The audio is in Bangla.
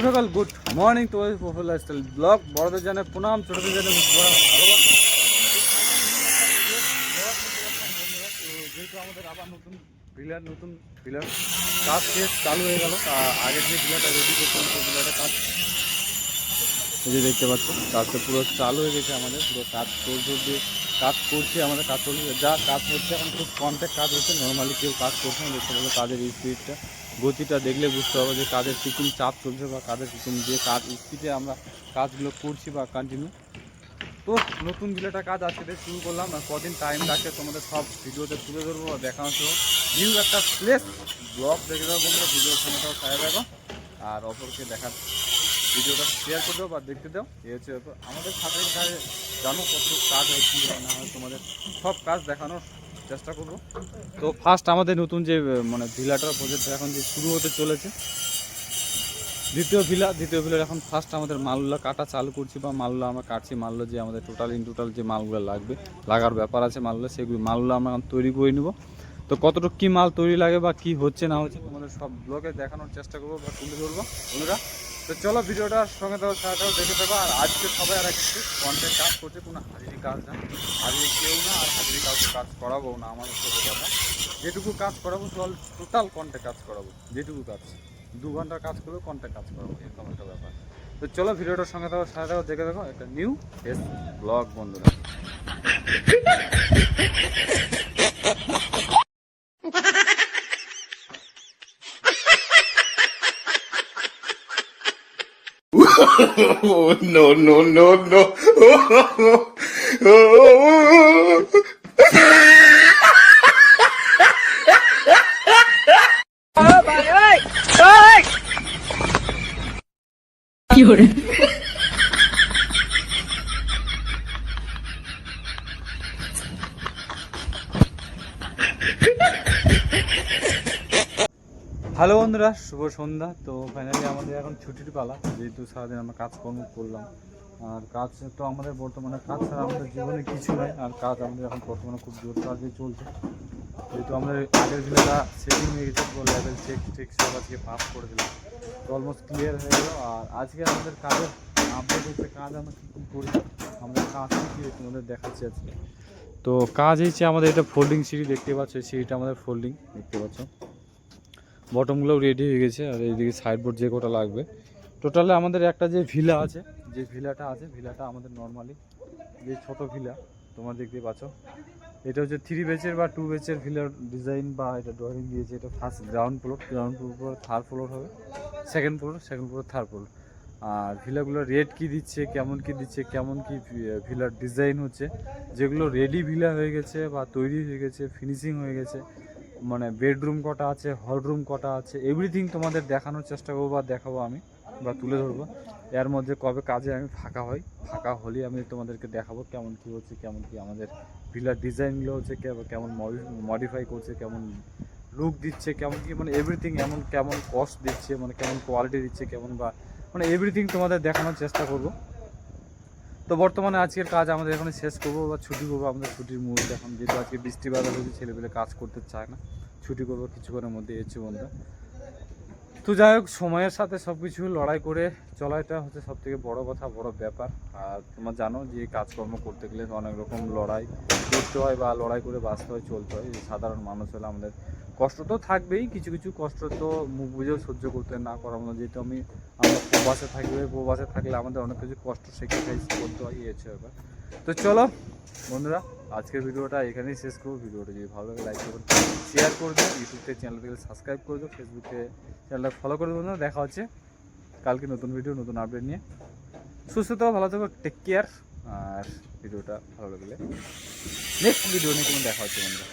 সকাল গুড মর্নিং তো প্রফুল লাইফস্টাইল ব্লগ বড়দের জানে প্রণাম, ছোটদের জানে যেহেতু আমাদের আবার নতুন পিলার কাজ শেষ চালু হয়ে গেল। আগের যে পিলারটা রেডি করছিলাম সেই পিলারটা কাজ এই যে দেখতে পাচ্ছ কাজটা পুরো চালু হয়ে গেছে। আমাদের পুরো কাজ দিয়ে কাজ করছে, আমাদের কাজ চলছে, যা কাজ হচ্ছে এখন খুব কন্ট্যাক্ট কাজ হচ্ছে। নর্মালি কেউ কাজ করছে না, দেখতে পাবো কাজের স্পিডটা গতিটা দেখলে বুঝতে হবে যে কাজের কীরকম চাপ চলছে বা কাজের কীরকম যে কাজ স্পিডে আমরা কাজগুলো করছি বা কন্টিনিউ। তো নতুন বিলেটা কাজ আজকে শুরু করলাম, আর কদিন টাইম লাগছে তোমাদের সব ভিডিওতে তুলে ধরবো আর দেখানো ছিল নিউ একটা প্লেস ব্লগ দেখে দেবো বন্ধুরা। ভিডিওর সময়টাও ছায়া দেখো আর অপরকে দেখার ভিডিওটা শেয়ার করে দেবো বা দেখতে দাও। এই হচ্ছে আমাদের সাথে জানো কত কাজ হয় কী হয় না হয়, তোমাদের সব কাজ দেখানোর চেষ্টা করব। তো ফার্স্ট আমাদের নতুন যে মানে ভিলাটার প্রজেক্ট এখন যে শুরু হতে চলেছে, দ্বিতীয় ভিলার এখন ফার্স্ট আমাদের মালগুলো কাটা চালু করছি বা মালগুলো আমরা কাটছি। মালগুলো যে আমাদের টোটাল যে মালগুলো লাগার ব্যাপার আছে মালগুলো, সেগুলো মালগুলো আমরা এখন তৈরি করে নেব। তো কতটুকু কী মাল তৈরি লাগে বা কী হচ্ছে না হচ্ছে তোমাদের সব ব্লগে দেখানোর চেষ্টা করবো বা তুলে ধরবো বন্ধুরা। তো চলো ভিডিওটার সঙ্গে সারাটাও দেখে দেবো। আর আজকে সবাই আর একটু কন্টেন্ট কাজ করছে, কোনো হাজিরি কাজ না, হাজিরি কেউ না, আর হাজিরি কাউকে কাজ করাবো না। আমার সাথে কথা যেটুকু কাজ করাবো টোটাল কন্টেন্ট কাজ করাবো, যেটুকু কাজ 2 ঘন্টার কাজ করবো, কন্টেন্ট কাজ করাবো, এরকম একটা ব্যাপার। তো চলো ভিডিওটার সঙ্গে সারাটাও দেখে দেখো একটা নিউ ফেস ব্লগ বন্ধুরা। No, no, no, no. Hello বন্ধুরা, শুভ সন্ধ্যা। তো ফাইনালি আমাদের এখন ছুটির পালা, যেহেতু সারাদিন আমরা কাজকর্ম করলাম। আর কাজ তো আমাদের বর্তমানে কাজ ছাড়া আমাদের জীবনে কিছু নয়, আর কাজ আমাদের এখন বর্তমানে খুব জোর কাজে চলছে। যেহেতু আমাদের আগের ভিলেটা সেটিং হয়ে গেছে, পুরো লেভেল চেক সব আজকে পাস করে দিলাম, তো অলমোস্ট ক্লিয়ার হয়ে গেলো। আর আজকে আমাদের কাজের আপডেট হচ্ছে কাজ আমরা কী কী করি, আমাদের কাজ কী তোমাদের দেখাচ্ছি আজকে। তো কাজ হচ্ছে আমাদের এটা ফোল্ডিং সিঁড়ি দেখতে পাচ্ছ, সিঁড়িটা আমাদের ফোল্ডিং দেখতে পাচ্ছ, বটমগুলোও রেডি হয়ে গেছে। আর এইদিকে সাইডবোর্ড যে কোটা লাগবে টোটালে আমাদের একটা যে ভিলাটা আছে ভিলাটা আমাদের নর্মালি যে ছোট ভিলা তোমরা দেখতে পাচ্ছ, এটা হচ্ছে 3 বেচের বা 2 বেচের ভিলার ডিজাইন বা এটা ড্রয়িং দিয়েছে। এটা ফার্স্ট গ্রাউন্ড ফ্লোর পর থার্ড ফ্লোর হবে, সেকেন্ড ফ্লোর থার্ড ফ্লোর। আর ভিলাগুলো রেট কী দিচ্ছে, কেমন কি ভিলার ডিজাইন হচ্ছে, যেগুলো রেডি ভিলা হয়ে গেছে বা তৈরি হয়ে গেছে, ফিনিশিং হয়ে গেছে, মানে বেডরুম কটা আছে, হলরুম কটা আছে, এভরিথিং তোমাদের দেখানোর চেষ্টা করবো বা দেখাবো আমি বা তুলে ধরবো। এর মধ্যে কবে কাজে আমি ফাঁকা হলেই আমি তোমাদেরকে দেখাবো কেমন কী হচ্ছে, কেমন কি আমাদের ভিলার ডিজাইনগুলো হচ্ছে, কেমন মডিফাই করছে, কেমন লুক দিচ্ছে, কেমন কি মানে এভরিথিং, কেমন কস্ট দিচ্ছে, মানে কেমন কোয়ালিটি দিচ্ছে, কেমন বা মানে এভরিথিং তোমাদের দেখানোর চেষ্টা করবো। তো বর্তমানে আজকের কাজ আমাদের এখন শেষ করবো বা ছুটি করবো। আমাদের ছুটির মুহূর্তে এখন, যেহেতু আজকে বৃষ্টি বাদল হয়েছে, ছেলেপেলে কাজ করতে চায় না, ছুটি করবো কিছুক্ষণের মধ্যে এসেছে বন্ধুরা। তো যাই হোক, সময়ের সাথে সব কিছু লড়াই করে চলাটা হচ্ছে সব থেকে বড়ো কথা, বড় ব্যাপার। আর তোমরা জানো যে কাজকর্ম করতে গেলে অনেক রকম লড়াই করতে হয় বা লড়াই করে বাঁচতে হয়, চলতে হয়। সাধারণ মানুষ হলে আমাদের কষ্ট তো থাকবেই, কিছু কষ্ট তো মুখ বুঝেও সহ্য করতে না করার মতো। যেহেতু আমরা প্রবাসে থাকলে আমাদের অনেক কিছু কষ্ট স্যাক্রিফাইস করতে হয়, এই হচ্ছে ব্যাপার। তো চলো বন্ধুরা, আজকের ভিডিওটা এখানেই শেষ করবো। ভিডিওটা যদি ভালো লাগে লাইক করুন, শেয়ার করে দিও, ইউটিউব চ্যানেল থেকে সাবস্ক্রাইব করে দিও, ফেসবুকে চ্যানেলটা ফলো করে দেবো। দেখা হচ্ছে কালকে নতুন ভিডিও, নতুন আপডেট নিয়ে। সুস্থ থাকো, ভালো থাকো, টেক কেয়ার। আর ভিডিওটা ভালো লাগলে নেক্সট ভিডিও নিয়ে কোনো দেখা হচ্ছে বন্ধুরা।